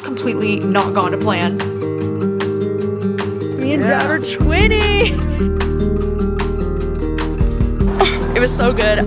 completely not gone to plan. Me and Dad are twinning! It was so good.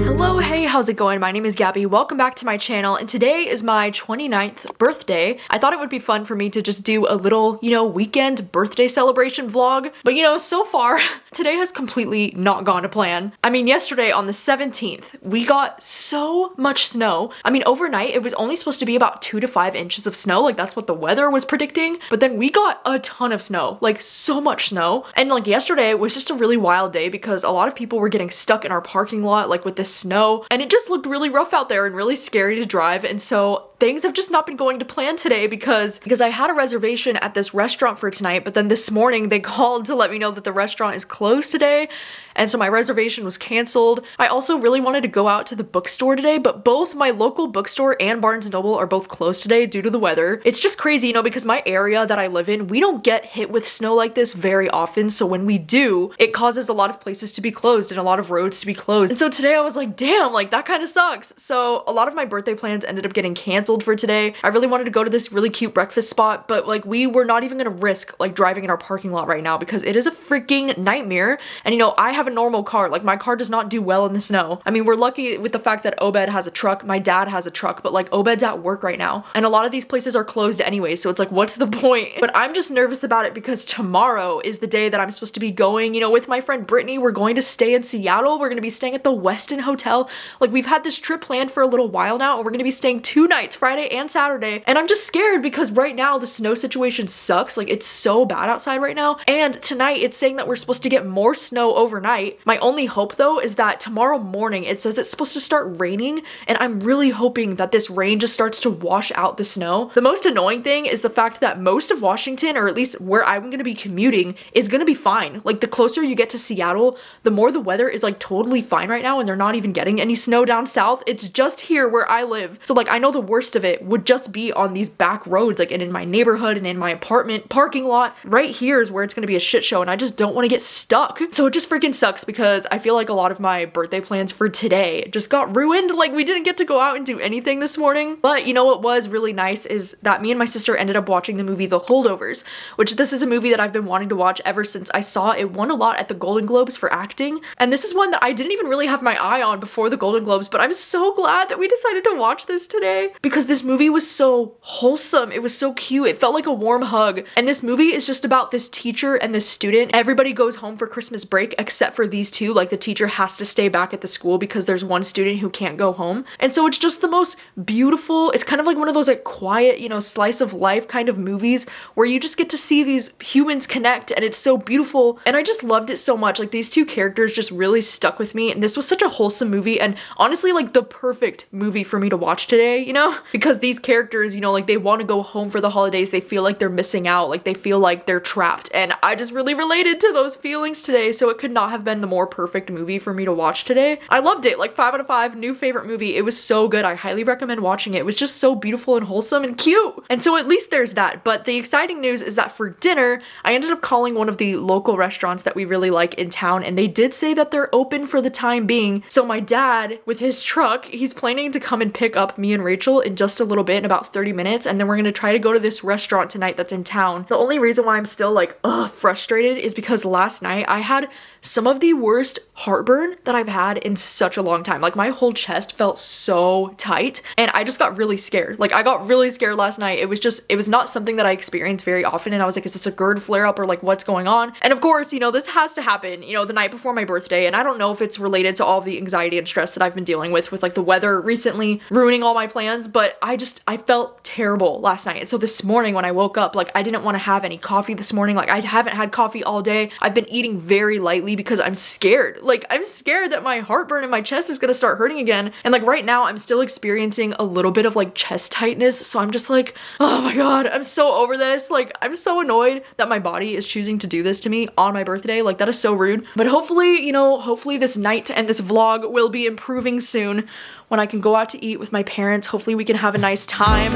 Hello, hey, how's it going? My name is Gabby. Welcome back to my channel, and today is my 29th birthday. I thought it would be fun for me to just do a little, weekend birthday celebration vlog. But so far, today has completely not gone to plan. I mean, yesterday on the 17th, we got so much snow. I mean, overnight, it was only supposed to be about 2 to 5 inches of snow. Like, that's what the weather was predicting. But then we got a ton of snow, like so much snow. And like yesterday was just a really wild day because a lot of people were getting stuck in our parking lot, like with this snow. And it just looked really rough out there and really scary to drive. And so things have just not been going to plan today because I had a reservation at this restaurant for tonight, but then this morning they called to let me know that the restaurant is closed today, and so my reservation was canceled. I also really wanted to go out to the bookstore today, but both my local bookstore and Barnes & Noble are both closed today due to the weather. It's just crazy, because my area that I live in, we don't get hit with snow like this very often, so when we do, it causes a lot of places to be closed and a lot of roads to be closed. And so today I was like, damn, like that kind of sucks. So a lot of my birthday plans ended up getting canceled for today. I really wanted to go to this really cute breakfast spot, but like we were not even gonna risk like driving in our parking lot right now because it is a freaking nightmare. And I have a normal car. Like my car does not do well in the snow. I mean, we're lucky with the fact that Obed has a truck, my dad has a truck, but like Obed's at work right now. And a lot of these places are closed anyway, so it's like, what's the point? But I'm just nervous about it because tomorrow is the day that I'm supposed to be going, with my friend Brittany. We're going to stay in Seattle. We're gonna be staying at the Westin Hotel. Like we've had this trip planned for a little while now, and we're gonna be staying 2 nights, Friday and Saturday. And I'm just scared because right now the snow situation sucks. Like it's so bad outside right now. And tonight it's saying that we're supposed to get more snow overnight. My only hope though is that tomorrow morning it says it's supposed to start raining, and I'm really hoping that this rain just starts to wash out the snow. The most annoying thing is the fact that most of Washington, or at least where I'm gonna be commuting, is gonna be fine. Like the closer you get to Seattle, the more the weather is like totally fine right now, and they're not even getting any snow down south. It's just here where I live. So like I know the worst of it would just be on these back roads, like and in my neighborhood and in my apartment parking lot. Right here is where it's gonna be a shit show, and I just don't want to get stuck. So it just freaking sucks because I feel like a lot of my birthday plans for today just got ruined. Like we didn't get to go out and do anything this morning. But what was really nice is that me and my sister ended up watching the movie The Holdovers, which this is a movie that I've been wanting to watch ever since I saw it won a lot at the Golden Globes for acting. And this is one that I didn't even really have my eye on before the Golden Globes, but I'm so glad that we decided to watch this today because this movie was so wholesome. It was so cute. It felt like a warm hug. And this movie is just about this teacher and this student. Everybody goes home for Christmas break except for these two. Like the teacher has to stay back at the school because there's one student who can't go home. And so it's just the most beautiful, it's kind of like one of those like quiet, slice of life kind of movies where you just get to see these humans connect, and it's so beautiful. And I just loved it so much. Like these two characters just really stuck with me, and this was such a wholesome movie, and honestly like the perfect movie for me to watch today, because these characters, like they want to go home for the holidays. They feel like they're missing out, like they feel like they're trapped, and I just really related to those feelings today, so it could not have been the more perfect movie for me to watch today. I loved it. Like 5 out of 5, new favorite movie. It was so good. I highly recommend watching it. It was just so beautiful and wholesome and cute. And so at least there's that. But the exciting news is that for dinner, I ended up calling one of the local restaurants that we really like in town, and they did say that they're open for the time being. So my dad, with his truck, he's planning to come and pick up me and Rachel in just a little bit, in about 30 minutes, and then we're gonna try to go to this restaurant tonight that's in town. The only reason why I'm still like, frustrated is because last night I had some of the worst heartburn that I've had in such a long time. Like my whole chest felt so tight, and I just got really scared. Like I got really scared last night. It was not something that I experience very often, and I was like, is this a GERD flare up or like what's going on? And of course, this has to happen, the night before my birthday, and I don't know if it's related to all the anxiety and stress that I've been dealing with like the weather recently ruining all my plans, but I felt terrible last night. And so this morning when I woke up, like I didn't want to have any coffee this morning. Like I haven't had coffee all day. I've been eating very lightly because I'm scared. Like I'm scared that my heartburn in my chest is gonna start hurting again. And like right now I'm still experiencing a little bit of like chest tightness. So I'm just like, oh my God, I'm so over this. Like I'm so annoyed that my body is choosing to do this to me on my birthday. Like that is so rude. But hopefully, hopefully this night and this vlog will be improving soon when I can go out to eat with my parents. Hopefully we can have a nice time.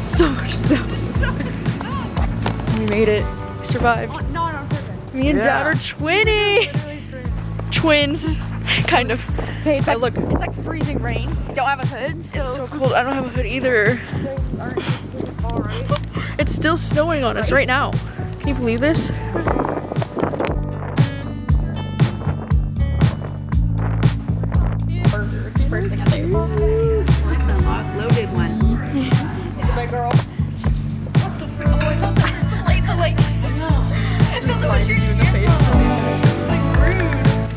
So much snow. made it. We survived. Oh, not on purpose. Me and Dad are twins. Kind of. Okay, it's like, look. it's like freezing rain. Don't have a hood, so. It's so cold. I don't have a hood either. It's still snowing on us right now. Can you believe this? Burger. It's the first thing I think about. That's a hot loaded one. My girl. What the frick? Oh, it's the lake. It just blinds you in the face.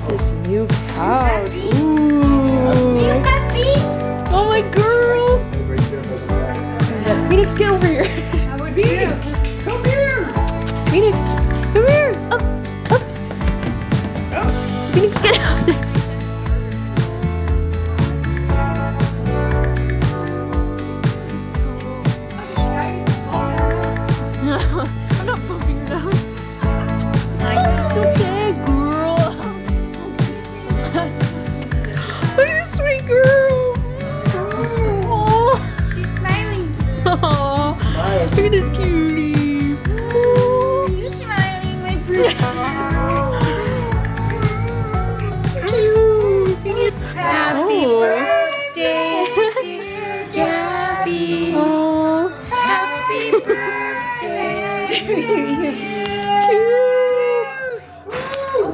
This new couch. Ooh. Oh my girl. Phoenix, get over here. Come here! Phoenix, come here. Up. Phoenix, get out there. I'm not bumping your nose. It's okay, girl. Look at this sweet girl. Oh. She's smiling. Aw. Look at this cutie. You're smiling, my pretty. Cute. Happy Oh. birthday, dear Gabby. Oh. Happy birthday to you.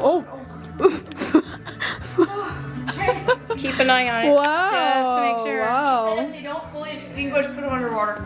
Oh. Keep an eye on it. Wow. Just to make sure. Wow. If they don't fully extinguish, put them underwater.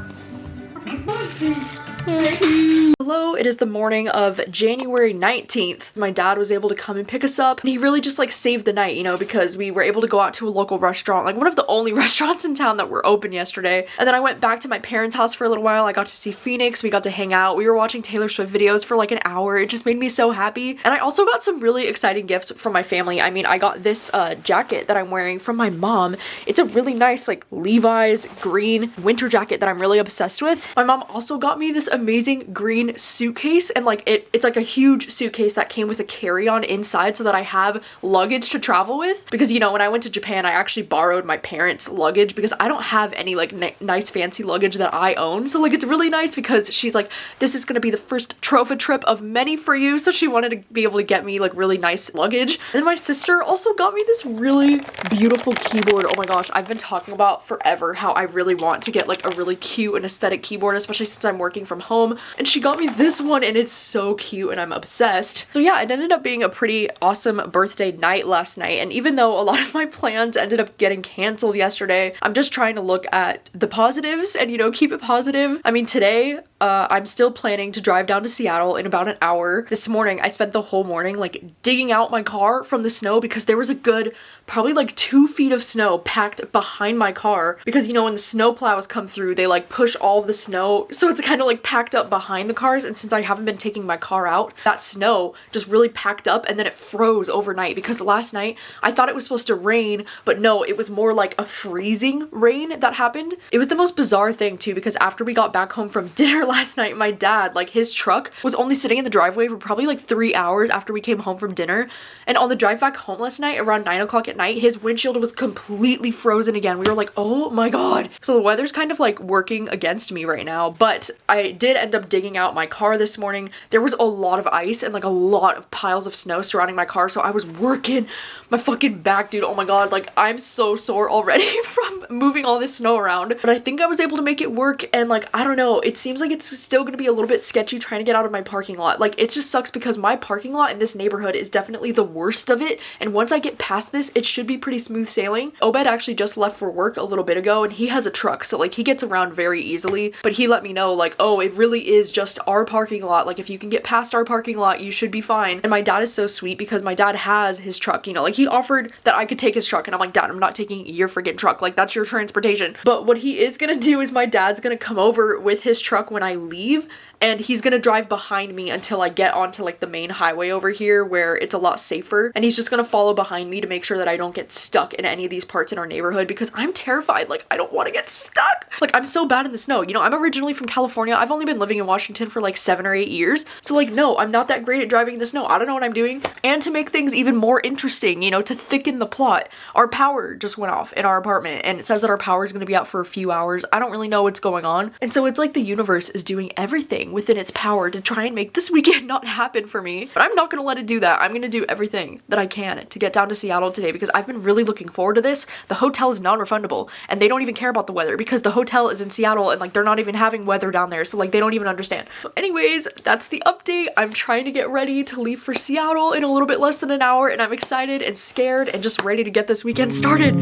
Hello, it is the morning of January 19th. My dad was able to come and pick us up, and he really just like saved the night, you know, because we were able to go out to a local restaurant, like one of the only restaurants in town that were open yesterday. And then I went back to my parents' house for a little while. I got to see Phoenix, we got to hang out, we were watching Taylor Swift videos for like an hour. It just made me so happy. And I also got some really exciting gifts from my family. I mean, I got this jacket that I'm wearing from my mom. It's a really nice like Levi's green winter jacket that I'm really obsessed with. My mom also got me this amazing green suitcase, and like it's like a huge suitcase that came with a carry-on inside so that I have luggage to travel with, because you know, when I went to Japan I actually borrowed my parents' luggage because I don't have any like nice fancy luggage that I own. So like it's really nice because she's like, this is gonna be the first trophy trip of many for you, so she wanted to be able to get me like really nice luggage. And then my sister also got me this really beautiful keyboard. Oh my gosh, I've been talking about forever how I really want to get like a really cute and aesthetic keyboard, especially since I'm working from home, and she got me this one and it's so cute and I'm obsessed. So yeah, it ended up being a pretty awesome birthday night last night, and even though a lot of my plans ended up getting canceled yesterday, I'm just trying to look at the positives and, you know, keep it positive. I mean, today I'm still planning to drive down to Seattle in about an hour. This morning I spent the whole morning like digging out my car from the snow because there was a good probably like 2 feet of snow packed behind my car, because you know, when the snow plows come through they like push all of the snow, so it's kind of like packed up behind the cars. And since I haven't been taking my car out, that snow just really packed up, and then it froze overnight, because last night I thought it was supposed to rain, but no, it was more like a freezing rain that happened. It was the most bizarre thing too, because after we got back home from dinner last night, my dad, like his truck was only sitting in the driveway for probably like 3 hours after we came home from dinner, and on the drive back home last night around 9 o'clock at night, his windshield was completely frozen again. We were like, oh my god. So the weather's kind of like working against me right now, but I did end up digging out my car this morning. There was a lot of ice and like a lot of piles of snow surrounding my car, so I was working my fucking back, dude. Oh my god, like I'm so sore already from moving all this snow around, but I think I was able to make it work. And like, I don't know, it seems like it's still gonna be a little bit sketchy trying to get out of my parking lot. Like, it just sucks because my parking lot in this neighborhood is definitely the worst of it, and once I get past this, it should be pretty smooth sailing. Obed actually just left for work a little bit ago, and he has a truck, so like he gets around very easily, but he let me know like, oh, it really is just our parking lot. Like, if you can get past our parking lot, you should be fine. And my dad is so sweet because my dad has his truck, you know, like he offered that I could take his truck, and I'm like, Dad, I'm not taking your freaking truck. Like, that's your transportation. But what he is gonna do is my dad's gonna come over with his truck when I leave, and he's gonna drive behind me until I get onto like the main highway over here where it's a lot safer, and he's just gonna follow behind me to make sure that I don't get stuck in any of these parts in our neighborhood, because I'm terrified. Like, I don't want to get stuck. Like, I'm so bad in the snow. You know, I'm originally from California. I've only been living in Washington for like 7 or 8 years, so like, no, I'm not that great at driving in the snow. I don't know what I'm doing. And to make things even more interesting, you know, to thicken the plot, our power just went off in our apartment, and it says that our power is going to be out for a few hours. I don't really know what's going on, and so it's like the universe is doing everything within its power to try and make this weekend not happen for me. But I'm not gonna let it do that. I'm gonna do everything that I can to get down to Seattle today because I've been really looking forward to this. The hotel is non-refundable and they don't even care about the weather because the hotel is in Seattle and like they're not even having weather down there, so like they don't even understand. So anyways, that's the update. I'm trying to get ready to leave for Seattle in a little bit less than an hour and I'm excited and scared and just ready to get this weekend started.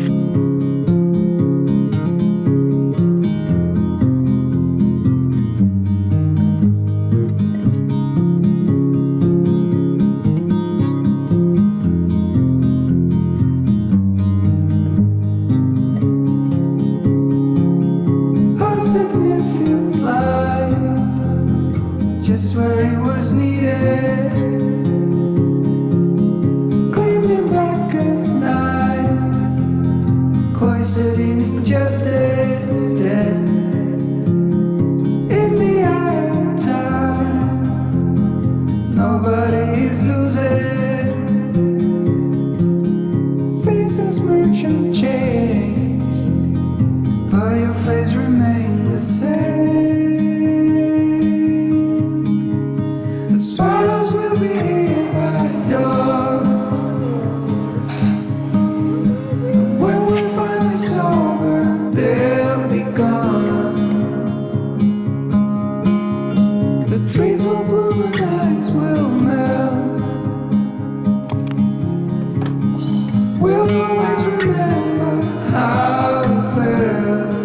Just where he was needed, gleaming black as night, cloistered in injustice, dead in the eye of time. Nobody is losing, faces merge and change, but your face remains the same. Swallows will be here by the door when we're finally sober, they'll be gone. The trees will bloom and ice will melt. We'll always remember how it felt.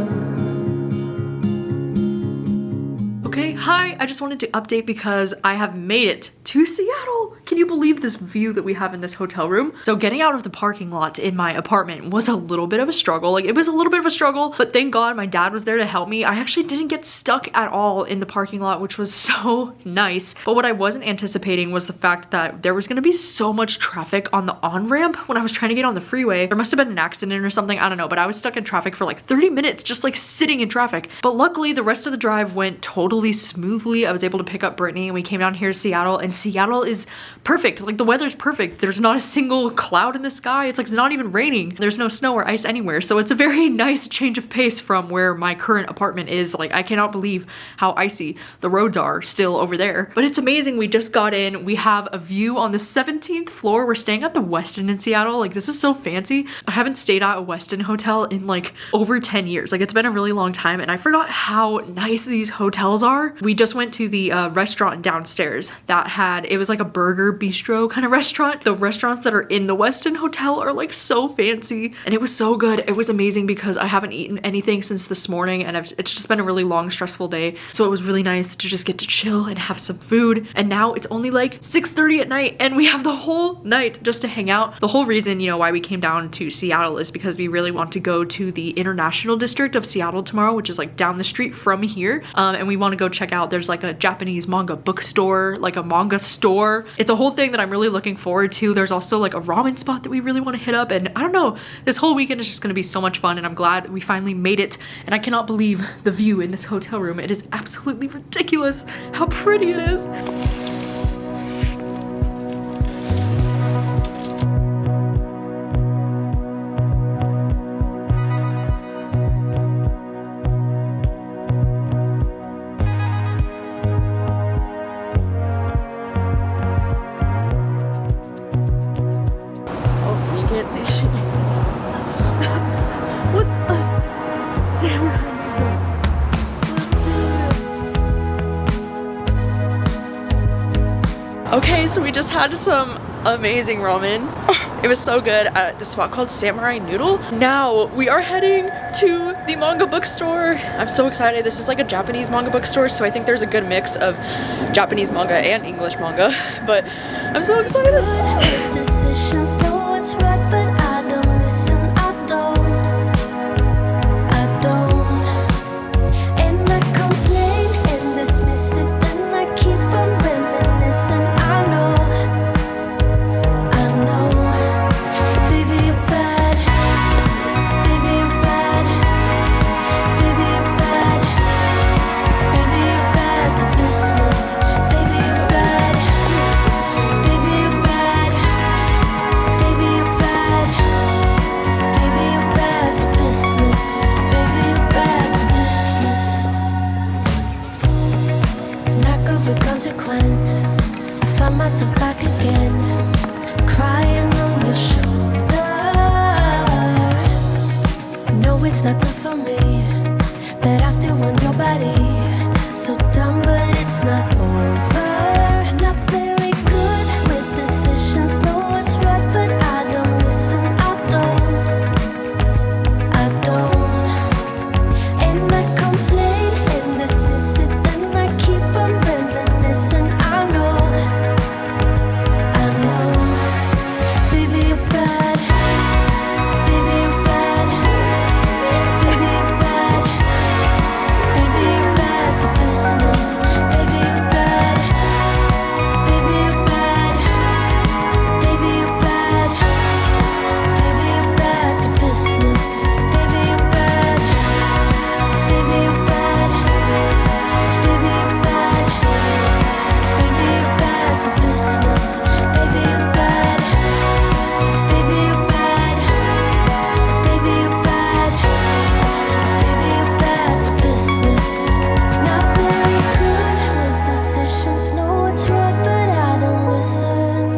Okay, hi, I just wanted to update because I have made it to Seattle. Can you believe this view that we have in this hotel room? So getting out of the parking lot in my apartment was a little bit of a struggle. Like it was a little bit of a struggle, but thank God my dad was there to help me. I actually didn't get stuck at all in the parking lot, which was so nice. But what I wasn't anticipating was the fact that there was gonna be so much traffic on the on-ramp when I was trying to get on the freeway. There must have been an accident or something, I don't know, but I was stuck in traffic for like 30 minutes, just like sitting in traffic. But luckily the rest of the drive went totally smoothly. I was able to pick up Brittany and we came down here to Seattle, and Seattle is perfect. Like the weather's perfect. There's not a single cloud in the sky. It's like not even raining. There's no snow or ice anywhere. So it's a very nice change of pace from where my current apartment is. Like I cannot believe how icy the roads are still over there. But it's amazing. We just got in. We have a view on the 17th floor. We're staying at the Westin in Seattle. Like this is so fancy. I haven't stayed at a Westin hotel in like over 10 years. Like it's been a really long time and I forgot how nice these hotels are. We just went to the restaurant downstairs that had, it was like a burger bistro kind of restaurant. The restaurants that are in the Westin hotel are like so fancy and it was so good. It was amazing because I haven't eaten anything since this morning and it's just been a really long stressful day. So it was really nice to just get to chill and have some food. And now it's only like 6:30 at night and we have the whole night just to hang out. The whole reason, you know, why we came down to Seattle is because we really want to go to the International District of Seattle tomorrow, which is like down the street from here. And we want to go check out, there's like a Japanese manga bookstore, like a manga store. It's a whole thing that I'm really looking forward to. There's also like a ramen spot that we really want to hit up, and I don't know, this whole weekend is just going to be so much fun and I'm glad we finally made it. And I cannot believe the view in this hotel room. It is absolutely ridiculous how pretty it is. Can't see shit. What the? Sarah. Okay, so we just had some amazing ramen. It was so good at this spot called Samurai Noodle. Now we are heading to the manga bookstore. I'm so excited. This is like a Japanese manga bookstore, so I think there's a good mix of Japanese manga and English manga, but I'm so excited. Decisions know what's right, but I don't listen. I don't, and I complain and dismiss it, and I keep on reminiscing. I know, baby you're bad, baby you're bad, baby you're bad, baby you're bad for business, baby you're bad, baby you're bad. went, I found myself back again, crying on your shoulder. No, it's not good for me, but I still want your body. So dumb, but it's not over. Not very good with decisions. Know what's right, but I don't listen. I don't. And I complain and dismiss it. Then I keep on reminiscing. I know. Baby, you're bad. Baby, you're bad. Baby, you're bad. Baby, you're bad for business. Baby, you're bad. Baby, you're bad. Baby, you're bad. Baby, you're bad for business. Baby, you're bad. Baby, you're bad. Baby, you're bad. Baby, you're bad for business. Baby, you're bad. Baby, you're bad. Baby, you're bad. Baby, you're bad for business. Not very good with decisions. Know what's right, but I don't listen.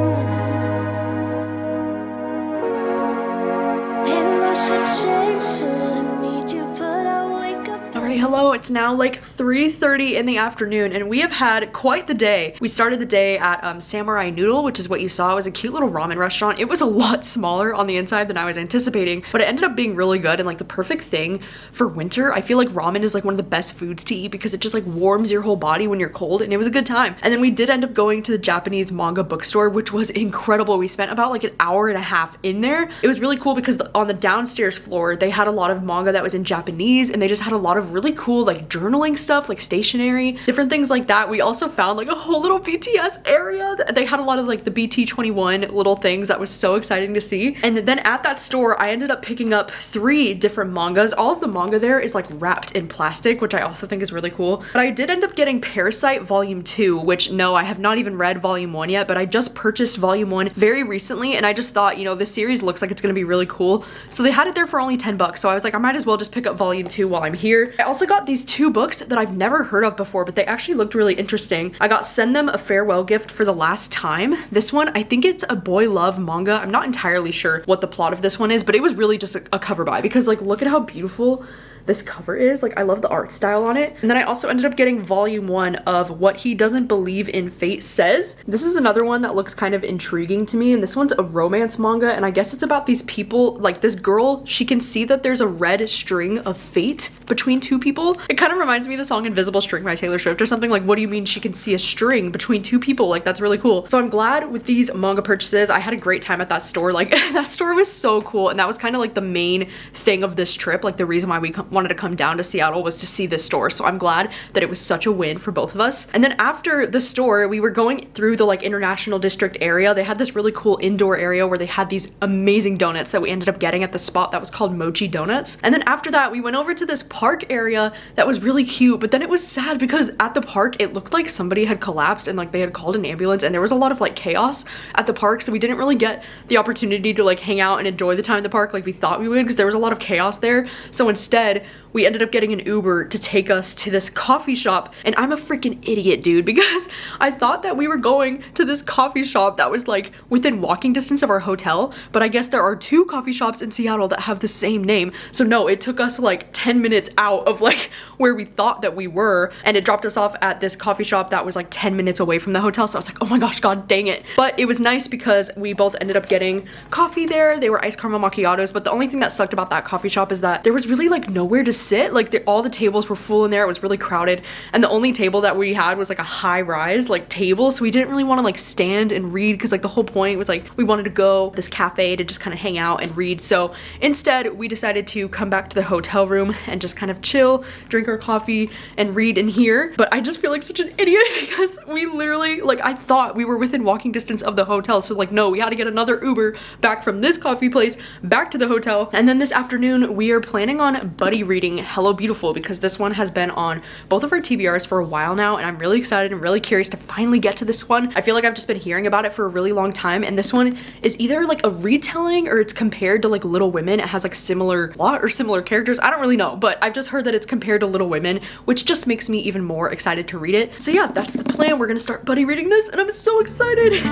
And I should change, shouldn't need you, but I wake up. All right, hello. It's now like 3:30 in the afternoon, and we have had quite the day. We started the day at Samurai Noodle, which is what you saw. It was a cute little ramen restaurant. It was a lot smaller on the inside than I was anticipating, but it ended up being really good and like the perfect thing for winter. I feel like ramen is like one of the best foods to eat because it just like warms your whole body when you're cold, and it was a good time. And then we did end up going to the Japanese manga bookstore, which was incredible. We spent about like an hour and a half in there. It was really cool because on the downstairs floor, they had a lot of manga that was in Japanese, and they just had a lot of really cool like journaling stuff, like stationery, different things like that. We also found like a whole little BTS area. They had a lot of like the BT21 little things that was so exciting to see. And then at that store, I ended up picking up 3 different mangas. All of the manga there is like wrapped in plastic, which I also think is really cool. But I did end up getting Parasite Volume 2, which no, I have not even read Volume 1 yet, but I just purchased Volume 1 very recently, and I just thought, you know, this series looks like it's gonna be really cool. So they had it there for only 10 bucks. So I was like, I might as well just pick up Volume 2 while I'm here. I also got these 2 books that I've never heard of before, but they actually looked really interesting. I got Send Them a Farewell Gift for the Last Time. This one, I think it's a boy love manga. I'm not entirely sure what the plot of this one is, but it was really just a cover buy because like, look at how beautiful this cover is. Like, I love the art style on it. And then I also ended up getting Volume 1 of What He Doesn't Believe in Fate Says. This is another one that looks kind of intriguing to me, and this one's a romance manga, and I guess it's about these people, like this girl, she can see that there's a red string of fate between 2 people. It kind of reminds me of the song Invisible String by Taylor Swift or something. Like, what do you mean she can see a string between 2 people? Like, that's really cool. So I'm glad with these manga purchases. I had a great time at that store. Like, that store was so cool, and that was kind of like the main thing of this trip. Like, the reason why we wanted to come down to Seattle was to see this store. So I'm glad that it was such a win for both of us. And then after the store, we were going through the like International District area. They had this really cool indoor area where they had these amazing donuts that we ended up getting at the spot that was called Mochi Donuts. And then after that, we went over to this park area that was really cute, but then it was sad because at the park, it looked like somebody had collapsed and like they had called an ambulance, and there was a lot of like chaos at the park. So we didn't really get the opportunity to like hang out and enjoy the time in the park like we thought we would, because there was a lot of chaos there. So instead, we ended up getting an Uber to take us to this coffee shop, and I'm a freaking idiot, dude, because I thought that we were going to this coffee shop that was like within walking distance of our hotel, but I guess there are 2 coffee shops in Seattle that have the same name. So no, it took us like 10 minutes out of like where we thought that we were, and it dropped us off at this coffee shop that was like 10 minutes away from the hotel. So I was like, oh my gosh, god dang it. But it was nice because we both ended up getting coffee there. They were iced caramel macchiatos, but the only thing that sucked about that coffee shop is that there was really like nowhere to sit. Like all the tables were full in there. It was really crowded, and the only table that we had was like a high rise like table, so we didn't really want to like stand and read, because like the whole point was like we wanted to go to this cafe to just kind of hang out and read. So instead we decided to come back to the hotel room and just kind of chill, drink our coffee, and read in here. But I just feel like such an idiot because we literally, like, I thought we were within walking distance of the hotel, so like no, we had to get another Uber back from this coffee place back to the hotel. And then this afternoon we are planning on buddy reading reading Hello Beautiful because this one has been on both of our TBRs for a while now, and I'm really excited and really curious to finally get to this one. I feel like I've just been hearing about it for a really long time, and this one is either like a retelling or it's compared to like Little Women. It has like similar plot or similar characters. I don't really know, but I've just heard that it's compared to Little Women, which just makes me even more excited to read it. So yeah, that's the plan. We're gonna start buddy reading this, and I'm so excited.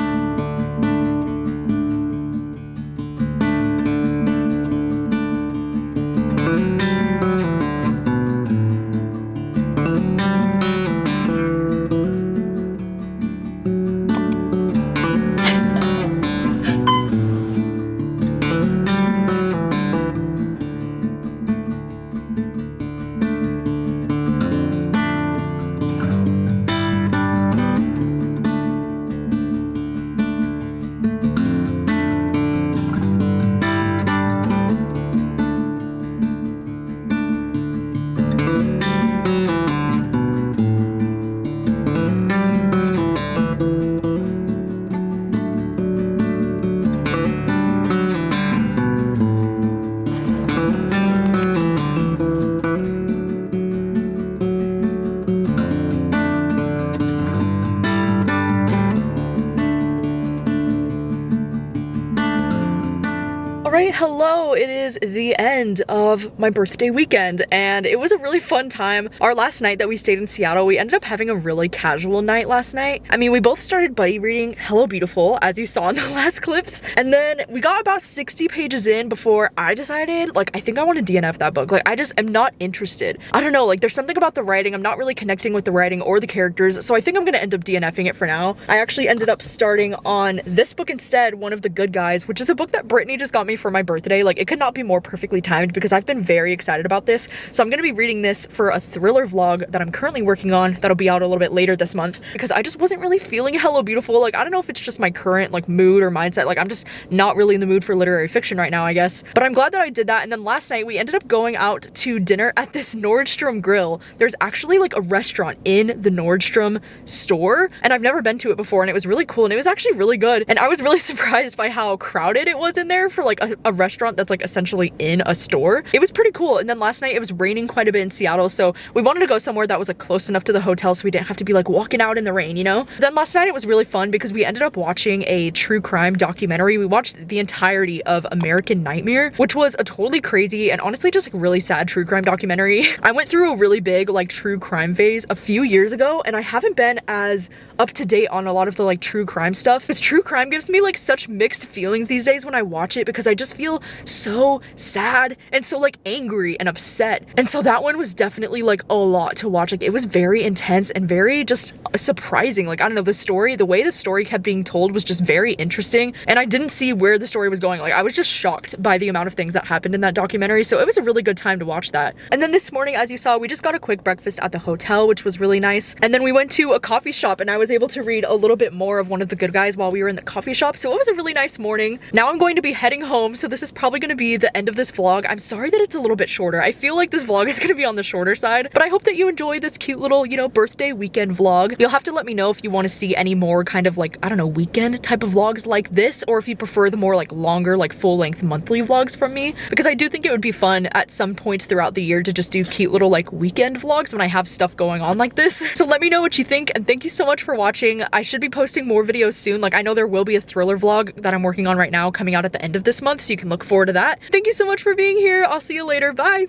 Alright, hello! It is the end of my birthday weekend, and it was a really fun time. Our last night that we stayed in Seattle, we ended up having a really casual night last night. I mean, we both started buddy reading Hello Beautiful, as you saw in the last clips, and then we got about 60 pages in before I decided, like, I think I want to DNF that book. Like, I just am not interested. I don't know, like, there's something about the writing. I'm not really connecting with the writing or the characters, so I think I'm gonna end up DNFing it for now. I actually ended up starting on this book instead, One of the Good Guys, which is a book that Brittany just got me for my birthday. Like, it could not be more perfectly timed because I've been very excited about this. So I'm gonna be reading this for a thriller vlog that I'm currently working on that'll be out a little bit later this month because I just wasn't really feeling Hello Beautiful. Like, I don't know if it's just my current like mood or mindset. Like, I'm just not really in the mood for literary fiction right now, I guess. But I'm glad that I did that. And then last night we ended up going out to dinner at this Nordstrom grill. There's actually like a restaurant in the Nordstrom store, and I've never been to it before, and it was really cool, and it was actually really good. And I was really surprised by how crowded it was in there for like a restaurant that's like essentially in a store. It was pretty cool. And then last night it was raining quite a bit in Seattle, so we wanted to go somewhere that was like close enough to the hotel so we didn't have to be like walking out in the rain, you know? Then last night it was really fun because we ended up watching a true crime documentary. We watched the entirety of American Nightmare, which was a totally crazy and honestly just like really sad true crime documentary. I went through a really big like true crime phase a few years ago, and I haven't been as up to date on a lot of the like true crime stuff. Because true crime gives me like such mixed feelings these days when I watch it because I just feel so sad and so like angry and upset. And so that one was definitely like a lot to watch. Like, it was very intense and very just surprising. Like, I don't know, the way the story kept being told was just very interesting, and I didn't see where the story was going. Like, I was just shocked by the amount of things that happened in that documentary, so it was a really good time to watch that. And then this morning, as you saw, we just got a quick breakfast at the hotel, which was really nice. And then we went to a coffee shop, and I was able to read a little bit more of One of the Good Guys while we were in the coffee shop, so it was a really nice morning. Now I'm going to be heading home, so this is probably going to be the end of this vlog. I'm sorry that it's a little bit shorter. I feel like this vlog is going to be on the shorter side, but I hope that you enjoy this cute little, you know, birthday weekend vlog. You'll have to let me know if you want to see any more kind of like, I don't know, weekend type of vlogs like this, or if you prefer the more like longer, like full-length monthly vlogs from me, because I do think it would be fun at some points throughout the year to just do cute little like weekend vlogs when I have stuff going on like this. So let me know what you think, and thank you so much for watching. I should be posting more videos soon. Like, I know there will be a thriller vlog that I'm working on right now coming out at the end of this month, so you can look forward to that. Thank you so much for being here. I'll see you later. Bye.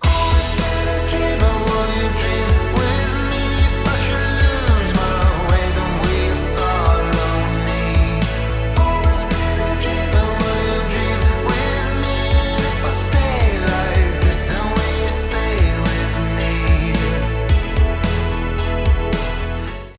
Always been a dreamer, will you dream